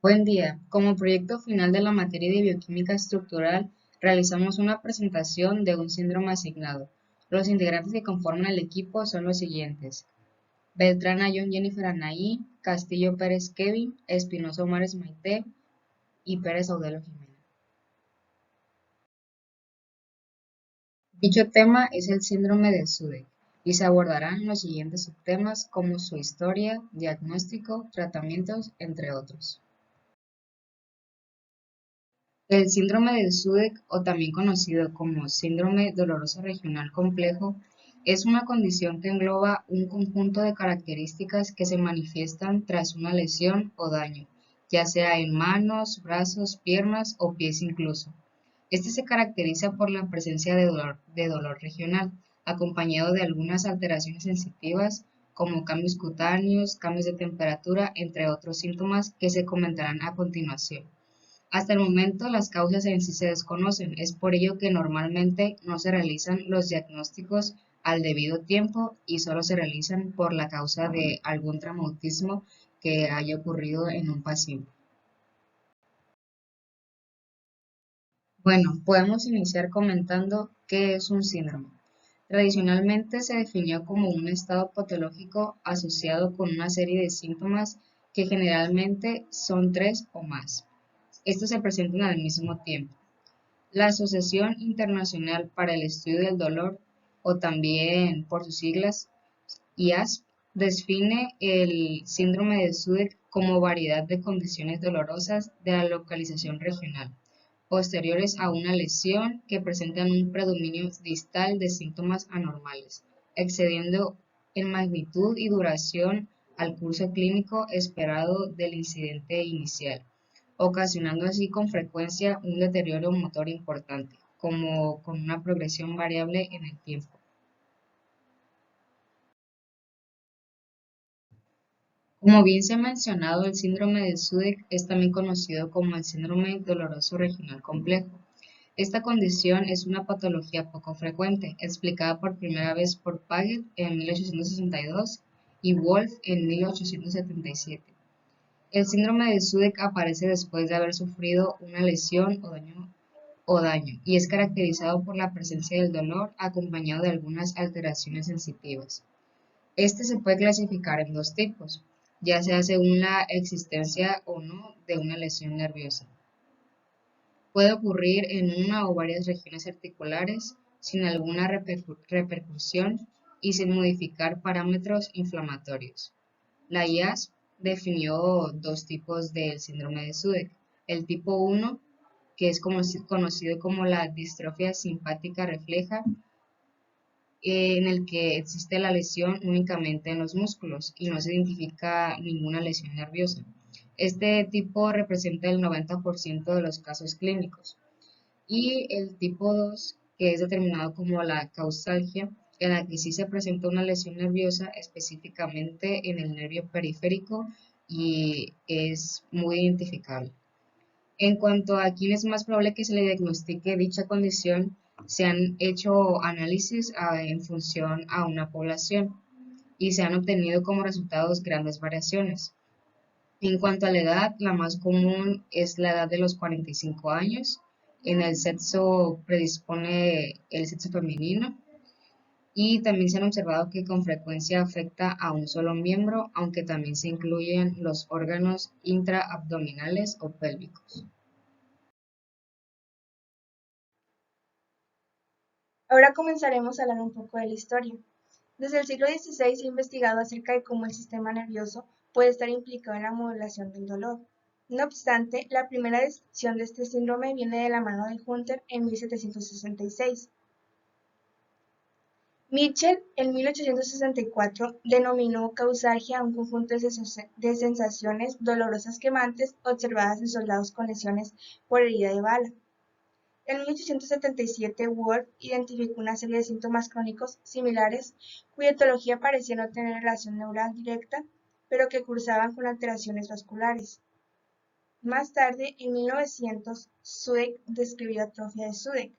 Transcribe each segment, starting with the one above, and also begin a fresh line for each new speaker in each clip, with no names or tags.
Buen día. Como proyecto final de la materia de bioquímica estructural, realizamos una presentación de un síndrome asignado. Los integrantes que conforman el equipo son los siguientes: Beltrán Ayón Jennifer Anaí, Castillo Pérez Kevin, Espinosa Omares Maite y Pérez Audelo Jimena. Dicho tema es el síndrome de Sudeck y se abordarán los siguientes subtemas como su historia, diagnóstico, tratamientos, entre otros. El síndrome de Sudeck, o también conocido como síndrome doloroso regional complejo, es una condición que engloba un conjunto de características que se manifiestan tras una lesión o daño, ya sea en manos, brazos, piernas o pies incluso. Este se caracteriza por la presencia de dolor regional, acompañado de algunas alteraciones sensitivas como cambios cutáneos, cambios de temperatura, entre otros síntomas que se comentarán a continuación. Hasta el momento, las causas en sí se desconocen, es por ello que normalmente no se realizan los diagnósticos al debido tiempo y solo se realizan por la causa de algún traumatismo que haya ocurrido en un paciente. Bueno, podemos iniciar comentando qué es un síndrome. Tradicionalmente se definió como un estado patológico asociado con una serie de síntomas que generalmente son tres o más. Estos se presentan al mismo tiempo. La Asociación Internacional para el Estudio del Dolor, o también por sus siglas IASP, define el síndrome de Sudeck como variedad de condiciones dolorosas de la localización regional, posteriores a una lesión que presentan un predominio distal de síntomas anormales, excediendo en magnitud y duración al curso clínico esperado del incidente inicial, ocasionando así con frecuencia un deterioro motor importante, como con una progresión variable en el tiempo. Como bien se ha mencionado, el síndrome de Sudeck es también conocido como el síndrome doloroso regional complejo. Esta condición es una patología poco frecuente, explicada por primera vez por Paget en 1862 y Wolff en 1877. El síndrome de Sudeck aparece después de haber sufrido una lesión o daño y es caracterizado por la presencia del dolor acompañado de algunas alteraciones sensitivas. Este se puede clasificar en dos tipos, ya sea según la existencia o no de una lesión nerviosa. Puede ocurrir en una o varias regiones articulares sin alguna repercusión y sin modificar parámetros inflamatorios. La IASP definió dos tipos del síndrome de Sudeck. El tipo 1, que es conocido como la distrofia simpática refleja, en el que existe la lesión únicamente en los músculos y no se identifica ninguna lesión nerviosa. Este tipo representa el 90% de los casos clínicos. Y el tipo 2, que es determinado como la causalgia, en la que sí se presenta una lesión nerviosa específicamente en el nervio periférico y es muy identificable. En cuanto a quién es más probable que se le diagnostique dicha condición, se han hecho análisis en función a una población y se han obtenido como resultados grandes variaciones. En cuanto a la edad, la más común es la edad de los 45 años. En el sexo predispone el sexo femenino y también se han observado que con frecuencia afecta a un solo miembro, aunque también se incluyen los órganos intraabdominales o pélvicos.
Ahora comenzaremos a hablar un poco de la historia. Desde el siglo XVI se ha investigado acerca de cómo el sistema nervioso puede estar implicado en la modulación del dolor. No obstante, la primera descripción de este síndrome viene de la mano de Hunter en 1766. Mitchell, en 1864, denominó causalgia a un conjunto de sensaciones dolorosas quemantes observadas en soldados con lesiones por herida de bala. En 1877, Ward identificó una serie de síntomas crónicos similares cuya etiología parecía no tener relación neural directa, pero que cursaban con alteraciones vasculares. Más tarde, en 1900, Sudeck describió atrofia de Sudeck.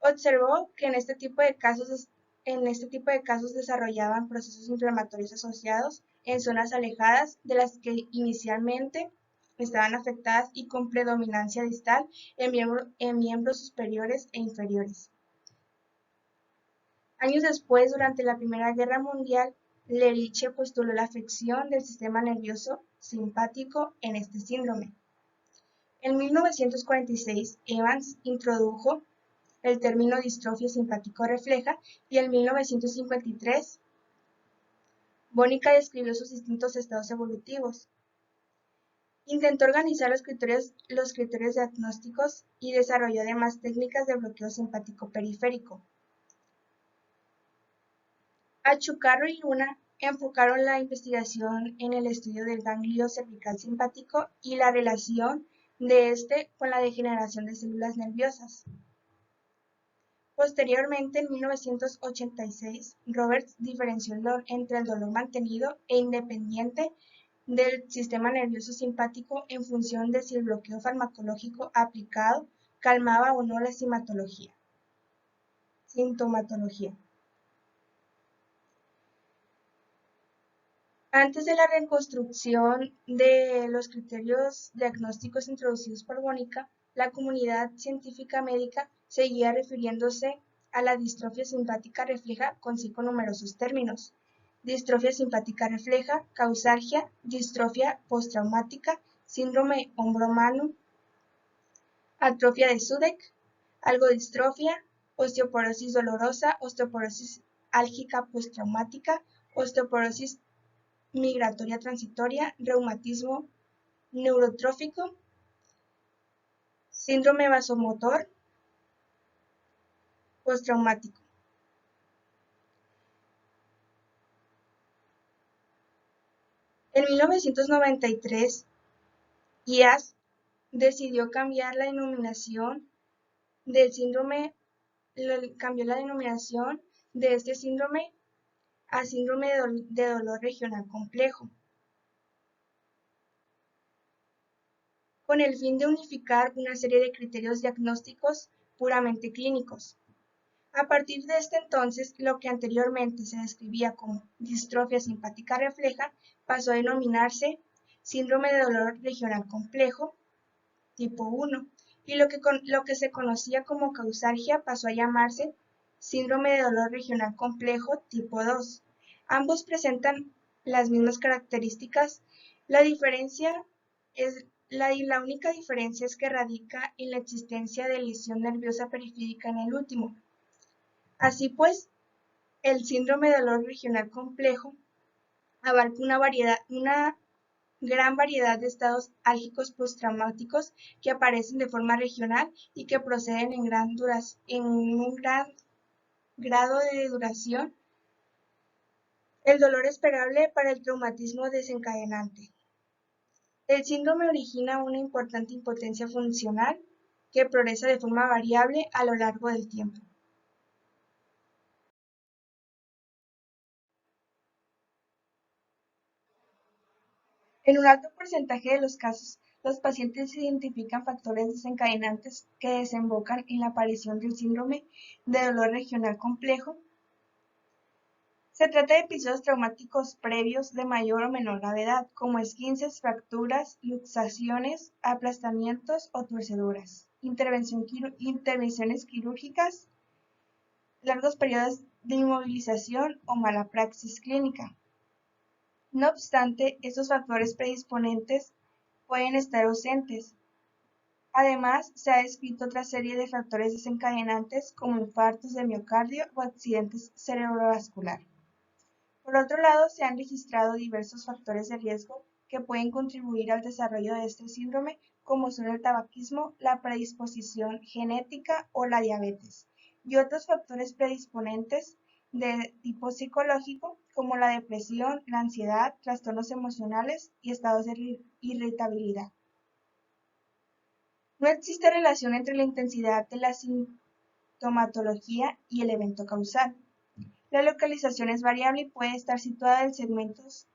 Observó que en este tipo de casos desarrollaban procesos inflamatorios asociados en zonas alejadas de las que inicialmente estaban afectadas y con predominancia distal en miembros superiores e inferiores. Años después, durante la Primera Guerra Mundial, Leriche postuló la afección del sistema nervioso simpático en este síndrome. En 1946, Evans introdujo el término distrofia simpático-refleja y en 1953, Bonica describió sus distintos estados evolutivos. Intentó organizar los criterios diagnósticos y desarrolló además técnicas de bloqueo simpático periférico. Achucarro y Luna enfocaron la investigación en el estudio del ganglio cervical simpático y la relación de este con la degeneración de células nerviosas. Posteriormente, en 1986, Roberts diferenció entre el dolor mantenido e independiente del sistema nervioso simpático en función de si el bloqueo farmacológico aplicado calmaba o no la sintomatología. Antes de la reconstrucción de los criterios diagnósticos introducidos por Bonica, la comunidad científica médica seguía refiriéndose a la distrofia simpática refleja con numerosos términos: distrofia simpática refleja, causalgia, distrofia postraumática, síndrome hombro-mano, atrofia de Sudeck, algodistrofia, osteoporosis dolorosa, osteoporosis álgica postraumática, osteoporosis migratoria transitoria, reumatismo neurotrófico, síndrome vasomotor postraumático. En 1993, IAS decidió cambiar la denominación del síndrome, cambió la denominación de este síndrome a síndrome de dolor regional complejo, con el fin de unificar una serie de criterios diagnósticos puramente clínicos. A partir de este entonces, lo que anteriormente se describía como distrofia simpática refleja pasó a denominarse síndrome de dolor regional complejo tipo 1, y lo que se conocía como causalgia pasó a llamarse síndrome de dolor regional complejo tipo 2. Ambos presentan las mismas características. La única diferencia es que radica en la existencia de lesión nerviosa periférica en el último. Así pues, el síndrome de dolor regional complejo abarca una gran variedad de estados álgicos postraumáticos que aparecen de forma regional y que proceden en un gran grado de duración. El dolor esperable para el traumatismo desencadenante. El síndrome origina una importante impotencia funcional que progresa de forma variable a lo largo del tiempo. En un alto porcentaje de los casos, los pacientes identifican factores desencadenantes que desembocan en la aparición del síndrome de dolor regional complejo. Se trata de episodios traumáticos previos de mayor o menor gravedad, como esguinces, fracturas, luxaciones, aplastamientos o torceduras, intervenciones quirúrgicas, largos periodos de inmovilización o mala praxis clínica. No obstante, estos factores predisponentes pueden estar ausentes. Además, se ha descrito otra serie de factores desencadenantes como infartos de miocardio o accidentes cerebrovasculares. Por otro lado, se han registrado diversos factores de riesgo que pueden contribuir al desarrollo de este síndrome, como son el tabaquismo, la predisposición genética o la diabetes, y otros factores predisponentes de tipo psicológico, como la depresión, la ansiedad, trastornos emocionales y estados de irritabilidad. No existe relación entre la intensidad de la sintomatología y el evento causal. La localización es variable y puede estar situada en segmentos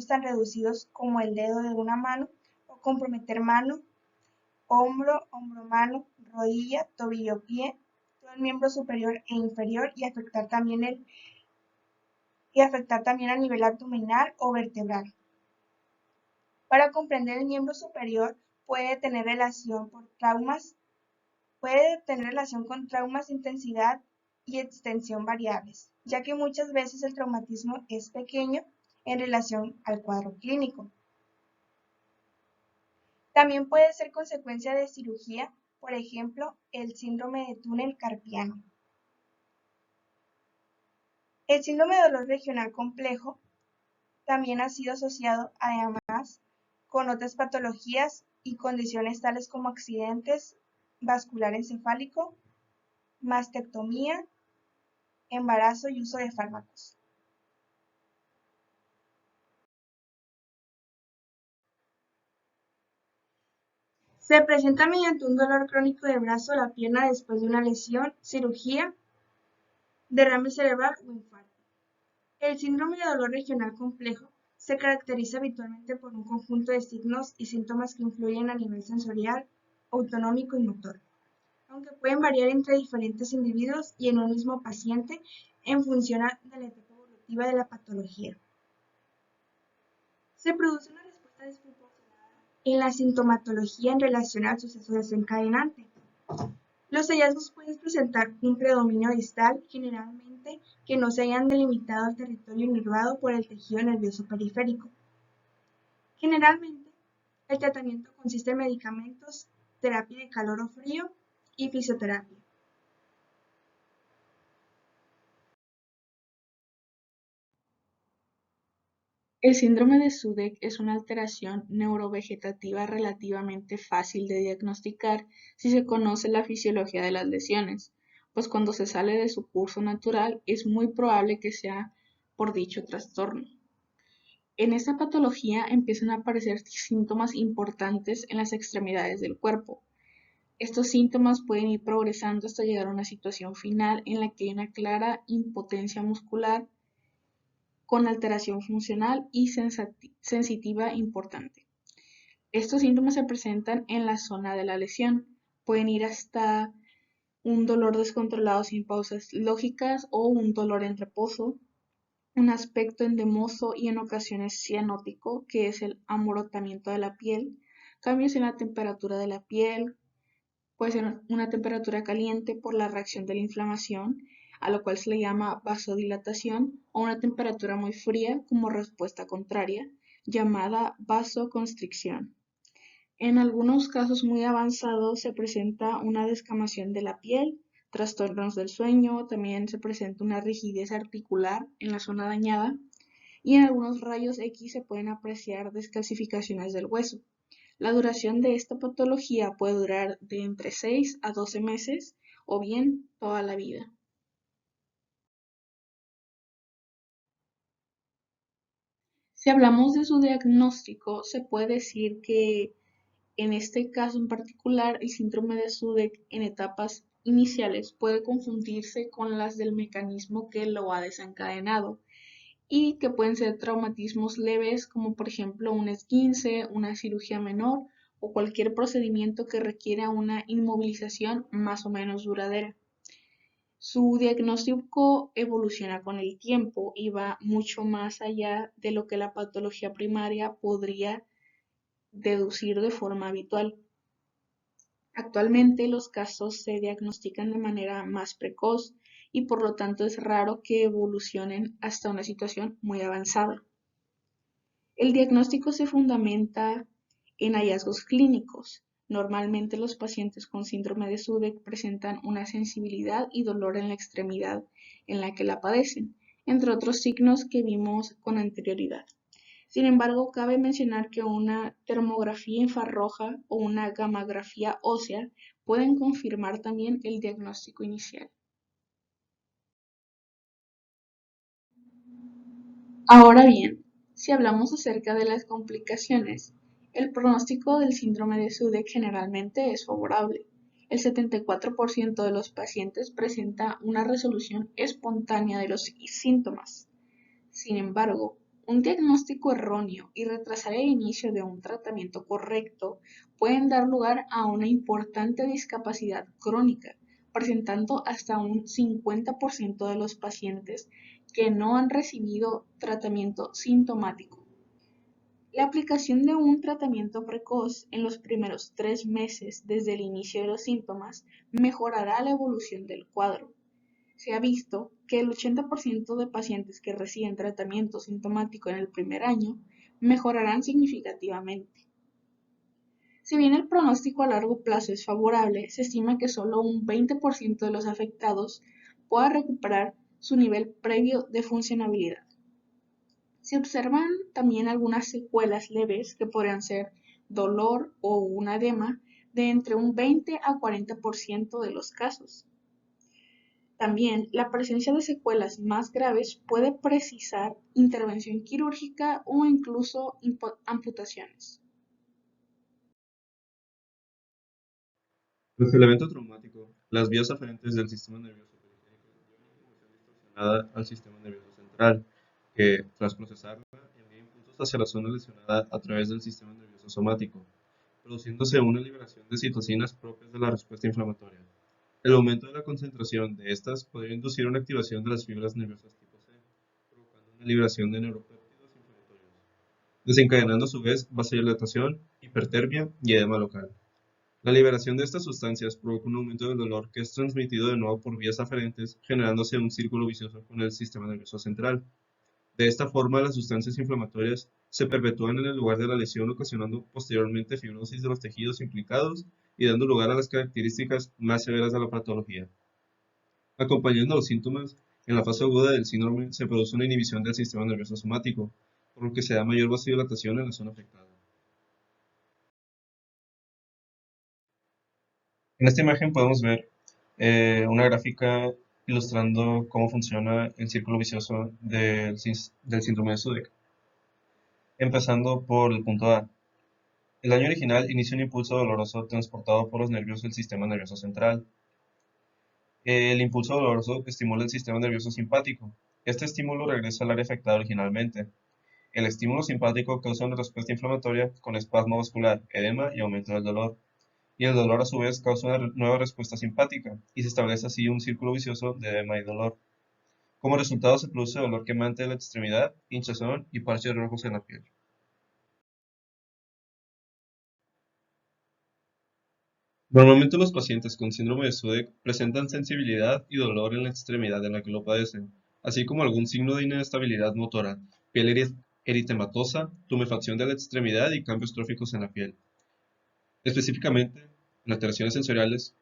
tan reducidos como el dedo de una mano o comprometer mano, hombro, hombro-mano, rodilla, tobillo-pie, todo el miembro superior e inferior y afectar también a nivel abdominal o vertebral. Para comprender el miembro superior puede tener relación con traumas, intensidad y extensión variables, ya que muchas veces el traumatismo es pequeño en relación al cuadro clínico. También puede ser consecuencia de cirugía, por ejemplo, el síndrome de túnel carpiano. El síndrome de dolor regional complejo también ha sido asociado además con otras patologías y condiciones tales como accidentes vascular encefálico, mastectomía, embarazo y uso de fármacos. Se presenta mediante un dolor crónico del brazo o la pierna después de una lesión, cirugía, derrame cerebral o infarto. El síndrome de dolor regional complejo se caracteriza habitualmente por un conjunto de signos y síntomas que influyen a nivel sensorial, autonómico y motor, aunque pueden variar entre diferentes individuos y en un mismo paciente en función de la etapa evolutiva de la patología. Se produce una respuesta desproporcionada en la sintomatología en relación al suceso desencadenante. Los hallazgos pueden presentar un predominio distal, generalmente que no se hayan delimitado el territorio inervado por el tejido nervioso periférico. Generalmente, el tratamiento consiste en medicamentos, terapia de calor o frío y fisioterapia.
El síndrome de Sudeck es una alteración neurovegetativa relativamente fácil de diagnosticar si se conoce la fisiología de las lesiones, pues cuando se sale de su curso natural es muy probable que sea por dicho trastorno. En esta patología empiezan a aparecer síntomas importantes en las extremidades del cuerpo. Estos síntomas pueden ir progresando hasta llegar a una situación final en la que hay una clara impotencia muscular con alteración funcional y sensitiva importante. Estos síntomas se presentan en la zona de la lesión. Pueden ir hasta un dolor descontrolado sin pausas lógicas o un dolor en reposo, un aspecto endemoso y en ocasiones cianótico, que es el amorotamiento de la piel, cambios en la temperatura de la piel, puede ser una temperatura caliente por la reacción de la inflamación, a lo cual se le llama vasodilatación, o una temperatura muy fría como respuesta contraria, llamada vasoconstricción. En algunos casos muy avanzados se presenta una descamación de la piel, trastornos del sueño, también se presenta una rigidez articular en la zona dañada y en algunos rayos X se pueden apreciar descalcificaciones del hueso. La duración de esta patología puede durar de entre 6 a 12 meses o bien toda la vida. Si hablamos de su diagnóstico, se puede decir que en este caso en particular, el síndrome de Sudeck en etapas iniciales puede confundirse con las del mecanismo que lo ha desencadenado y que pueden ser traumatismos leves como por ejemplo un esguince, una cirugía menor o cualquier procedimiento que requiera una inmovilización más o menos duradera. Su diagnóstico evoluciona con el tiempo y va mucho más allá de lo que la patología primaria podría deducir de forma habitual. Actualmente los casos se diagnostican de manera más precoz y por lo tanto es raro que evolucionen hasta una situación muy avanzada. El diagnóstico se fundamenta en hallazgos clínicos. Normalmente los pacientes con síndrome de Sudeck presentan una sensibilidad y dolor en la extremidad en la que la padecen, entre otros signos que vimos con anterioridad. Sin embargo, cabe mencionar que una termografía infrarroja o una gammagrafía ósea pueden confirmar también el diagnóstico inicial. Ahora bien, si hablamos acerca de las complicaciones, el pronóstico del síndrome de Sudeck generalmente es favorable. El 74% de los pacientes presenta una resolución espontánea de los síntomas. Sin embargo, un diagnóstico erróneo y retrasar el inicio de un tratamiento correcto pueden dar lugar a una importante discapacidad crónica, presentando hasta un 50% de los pacientes que no han recibido tratamiento sintomático. La aplicación de un tratamiento precoz en los primeros 3 meses desde el inicio de los síntomas mejorará la evolución del cuadro. Se ha visto que el 80% de pacientes que reciben tratamiento sintomático en el primer año mejorarán significativamente. Si bien el pronóstico a largo plazo es favorable, se estima que solo un 20% de los afectados pueda recuperar su nivel previo de funcionabilidad. Se observan también algunas secuelas leves que podrían ser dolor o un edema de entre un 20 a 40% de los casos. También la presencia de secuelas más graves puede precisar intervención quirúrgica o incluso amputaciones.
Tras el evento traumático, las vías aferentes del sistema nervioso periférico llevan información distorsionada al sistema nervioso central, que, tras procesarla, envía impulsos hacia la zona lesionada a través del sistema nervioso somático, produciéndose una liberación de citocinas propias de la respuesta inflamatoria. El aumento de la concentración de estas podría inducir una activación de las fibras nerviosas tipo C, provocando una liberación de neuropéptidos inflamatorios, desencadenando a su vez vasodilatación, hipertermia y edema local. La liberación de estas sustancias provoca un aumento del dolor que es transmitido de nuevo por vías aferentes, generándose un círculo vicioso con el sistema nervioso central. De esta forma, las sustancias inflamatorias se perpetúan en el lugar de la lesión, ocasionando posteriormente fibrosis de los tejidos implicados y dando lugar a las características más severas de la patología. Acompañando los síntomas, en la fase aguda del síndrome se produce una inhibición del sistema nervioso somático, por lo que se da mayor vasodilatación en la zona afectada. En esta imagen podemos ver una gráfica ilustrando cómo funciona el círculo vicioso del síndrome de Sudeck. Empezando por el punto A. El daño original inicia un impulso doloroso transportado por los nervios del sistema nervioso central. El impulso doloroso estimula el sistema nervioso simpático. Este estímulo regresa al área afectada originalmente. El estímulo simpático causa una respuesta inflamatoria con espasmo vascular, edema y aumento del dolor. Y el dolor a su vez causa una nueva respuesta simpática, y se establece así un círculo vicioso de edema y dolor. Como resultado se produce dolor quemante de la extremidad, hinchazón y parches rojos en la piel. Normalmente los pacientes con síndrome de Sudeck presentan sensibilidad y dolor en la extremidad en la que lo padecen, así como algún signo de inestabilidad motora, piel eritematosa, tumefacción de la extremidad y cambios tróficos en la piel. Específicamente, en alteraciones sensoriales,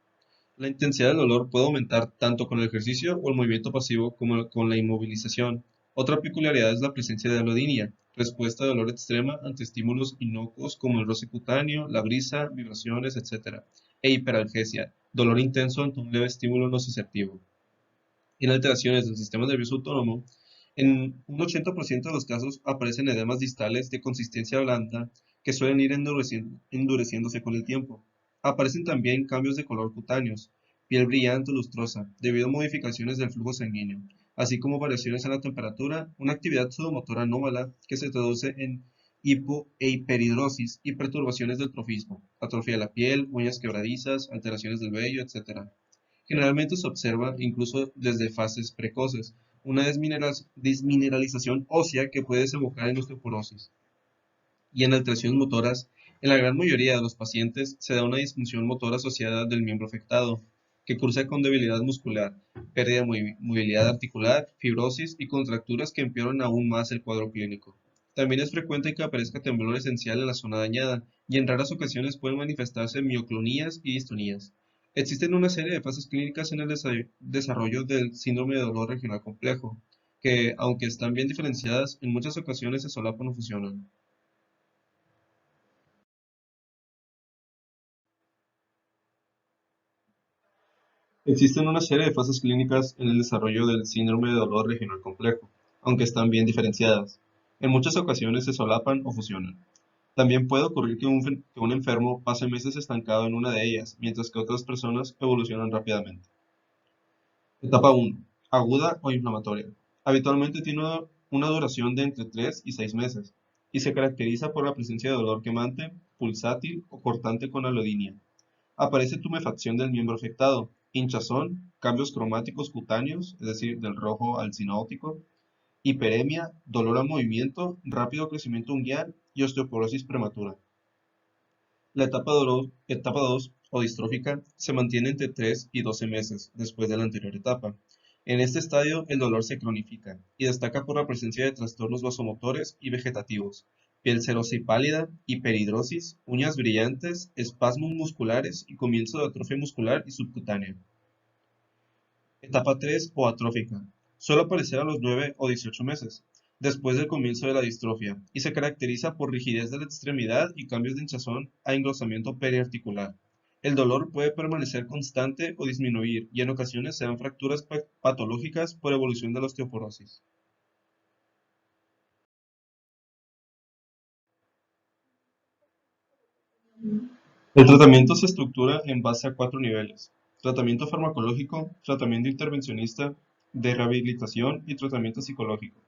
la intensidad del dolor puede aumentar tanto con el ejercicio o el movimiento pasivo como con la inmovilización. Otra peculiaridad es la presencia de alodinia, respuesta de dolor extrema ante estímulos inocuos como el roce cutáneo, la brisa, vibraciones, etc. E hiperalgesia, dolor intenso ante un leve estímulo nociceptivo. En alteraciones del sistema nervioso autónomo, en un 80% de los casos aparecen edemas distales de consistencia blanda que suelen ir endureciéndose con el tiempo. Aparecen también cambios de color cutáneos, piel brillante o lustrosa, debido a modificaciones del flujo sanguíneo, así como variaciones en la temperatura, una actividad pseudomotora anómala que se traduce en hipo e hiperhidrosis y perturbaciones del trofismo, atrofia de la piel, uñas quebradizas, alteraciones del vello, etc. Generalmente se observa, incluso desde fases precoces, una desmineralización ósea que puede desembocar en osteoporosis. Y en alteraciones motoras, en la gran mayoría de los pacientes se da una disfunción motora asociada del miembro afectado, que cursa con debilidad muscular, pérdida de movilidad articular, fibrosis y contracturas que empeoran aún más el cuadro clínico. También es frecuente que aparezca temblor esencial en la zona dañada, y en raras ocasiones pueden manifestarse mioclonías y distonías. Existen una serie de fases clínicas en el desarrollo del síndrome de dolor regional complejo, que, aunque están bien diferenciadas, en muchas ocasiones se solapan o fusionan. Existen una serie de fases clínicas en el desarrollo del síndrome de dolor regional complejo, aunque están bien diferenciadas. En muchas ocasiones se solapan o fusionan. También puede ocurrir que un enfermo pase meses estancado en una de ellas, mientras que otras personas evolucionan rápidamente. Etapa 1. Aguda o inflamatoria. Habitualmente tiene una duración de entre 3 y 6 meses y se caracteriza por la presencia de dolor quemante, pulsátil o cortante con alodinia. Aparece tumefacción del miembro afectado, hinchazón, cambios cromáticos cutáneos, es decir, del rojo al cinótico, hiperemia, dolor al movimiento, rápido crecimiento unguial y osteoporosis prematura. La etapa 2 o distrófica se mantiene entre 3 y 12 meses después de la anterior etapa. En este estadio el dolor se cronifica y destaca por la presencia de trastornos vasomotores y vegetativos, piel serosa y pálida, hiperhidrosis, uñas brillantes, espasmos musculares y comienzo de atrofia muscular y subcutánea. Etapa 3 o atrófica. Suele aparecer a los 9 o 18 meses, después del comienzo de la distrofia, y se caracteriza por rigidez de la extremidad y cambios de hinchazón a engrosamiento periarticular. El dolor puede permanecer constante o disminuir, y en ocasiones se dan fracturas patológicas por evolución de la osteoporosis. El tratamiento se estructura en base a 4 niveles: tratamiento farmacológico, tratamiento intervencionista, de rehabilitación y tratamiento psicológico.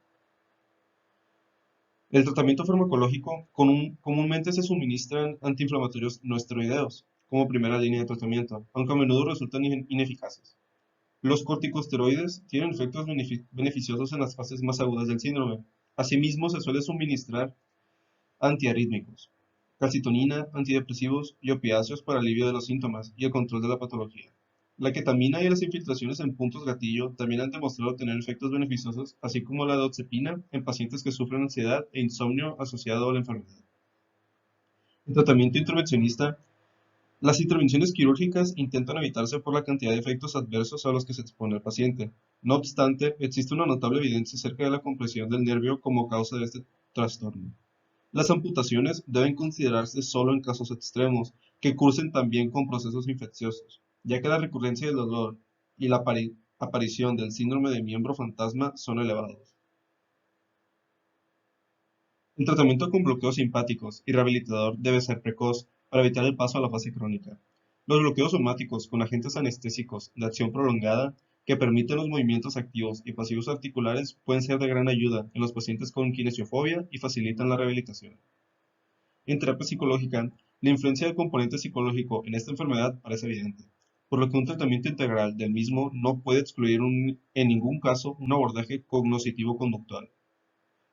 El tratamiento farmacológico comúnmente se suministran antiinflamatorios no esteroideos como primera línea de tratamiento, aunque a menudo resultan ineficaces. Los corticosteroides tienen efectos beneficiosos en las fases más agudas del síndrome. Asimismo, se suele suministrar antiarrítmicos, calcitonina, antidepresivos y opiáceos para alivio de los síntomas y el control de la patología. La ketamina y las infiltraciones en puntos gatillo también han demostrado tener efectos beneficiosos, así como la doxepina en pacientes que sufren ansiedad e insomnio asociado a la enfermedad. En tratamiento intervencionista, las intervenciones quirúrgicas intentan evitarse por la cantidad de efectos adversos a los que se expone el paciente. No obstante, existe una notable evidencia acerca de la compresión del nervio como causa de este trastorno. Las amputaciones deben considerarse solo en casos extremos, que cursen también con procesos infecciosos, ya que la recurrencia del dolor y la aparición del síndrome de miembro fantasma son elevados. El tratamiento con bloqueos simpáticos y rehabilitador debe ser precoz para evitar el paso a la fase crónica. Los bloqueos somáticos con agentes anestésicos de acción prolongada que permiten los movimientos activos y pasivos articulares pueden ser de gran ayuda en los pacientes con kinesiofobia y facilitan la rehabilitación. En terapia psicológica, la influencia del componente psicológico en esta enfermedad parece evidente, por lo que un tratamiento integral del mismo no puede excluir en ningún caso un abordaje cognoscitivo-conductual.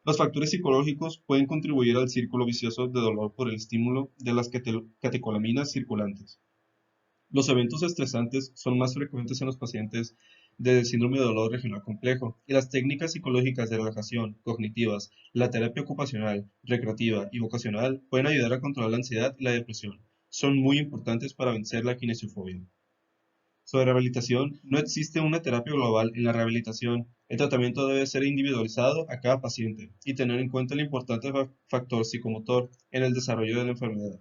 Los factores psicológicos pueden contribuir al círculo vicioso de dolor por el estímulo de las catecolaminas circulantes. Los eventos estresantes son más frecuentes en los pacientes de síndrome de dolor regional complejo, y las técnicas psicológicas de relajación, cognitivas, la terapia ocupacional, recreativa y vocacional pueden ayudar a controlar la ansiedad y la depresión. Son muy importantes para vencer la kinesiofobia. Sobre rehabilitación, no existe una terapia global en la rehabilitación. El tratamiento debe ser individualizado a cada paciente y tener en cuenta el importante factor psicomotor en el desarrollo de la enfermedad.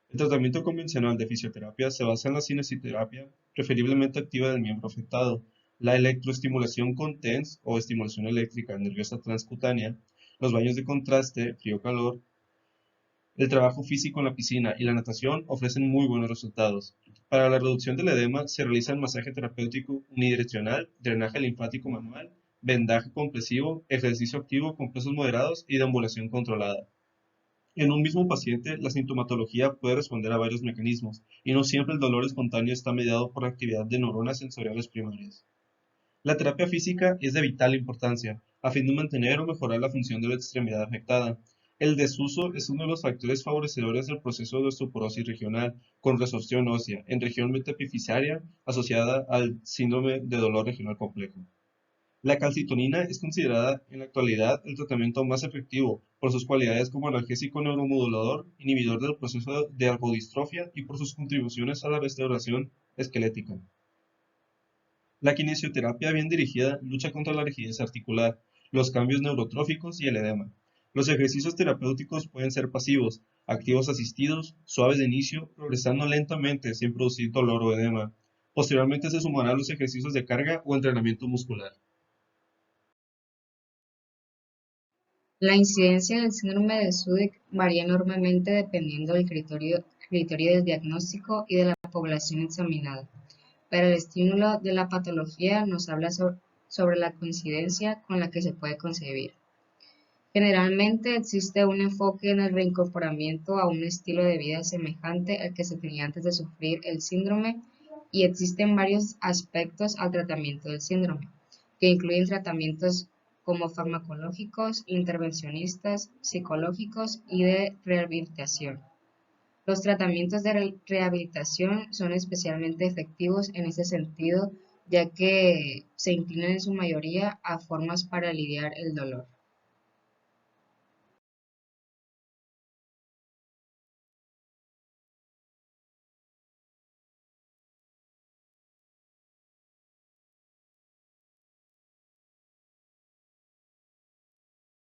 El tratamiento convencional de fisioterapia se basa en la cinesioterapia, preferiblemente activa del miembro afectado, la electroestimulación con TENS o estimulación eléctrica nerviosa transcutánea, los baños de contraste frío-calor. El trabajo físico en la piscina y la natación ofrecen muy buenos resultados. Para la reducción del edema se realiza el masaje terapéutico unidireccional, drenaje linfático manual, vendaje compresivo, ejercicio activo con pesos moderados y deambulación controlada. En un mismo paciente, la sintomatología puede responder a varios mecanismos, y no siempre el dolor espontáneo está mediado por la actividad de neuronas sensoriales primarias. La terapia física es de vital importancia, a fin de mantener o mejorar la función de la extremidad afectada. El desuso es uno de los factores favorecedores del proceso de osteoporosis regional, con resorción ósea en región metaepifisiaria asociada al síndrome de dolor regional complejo. La calcitonina es considerada en la actualidad el tratamiento más efectivo por sus cualidades como analgésico neuromodulador, inhibidor del proceso de argodistrofia y por sus contribuciones a la restauración esquelética. La kinesioterapia bien dirigida lucha contra la rigidez articular, los cambios neurotróficos y el edema. Los ejercicios terapéuticos pueden ser pasivos, activos asistidos, suaves de inicio, progresando lentamente sin producir dolor o edema. Posteriormente se sumarán los ejercicios de carga o entrenamiento muscular.
La incidencia del síndrome de Sudeck varía enormemente dependiendo del criterio de diagnóstico y de la población examinada, pero el estímulo de la patología nos habla sobre la coincidencia con la que se puede concebir. Generalmente existe un enfoque en el reincorporamiento a un estilo de vida semejante al que se tenía antes de sufrir el síndrome, y existen varios aspectos al tratamiento del síndrome, que incluyen tratamientos como farmacológicos, intervencionistas, psicológicos y de rehabilitación. Los tratamientos de rehabilitación son especialmente efectivos en ese sentido, ya que se inclinan en su mayoría a formas para aliviar el dolor.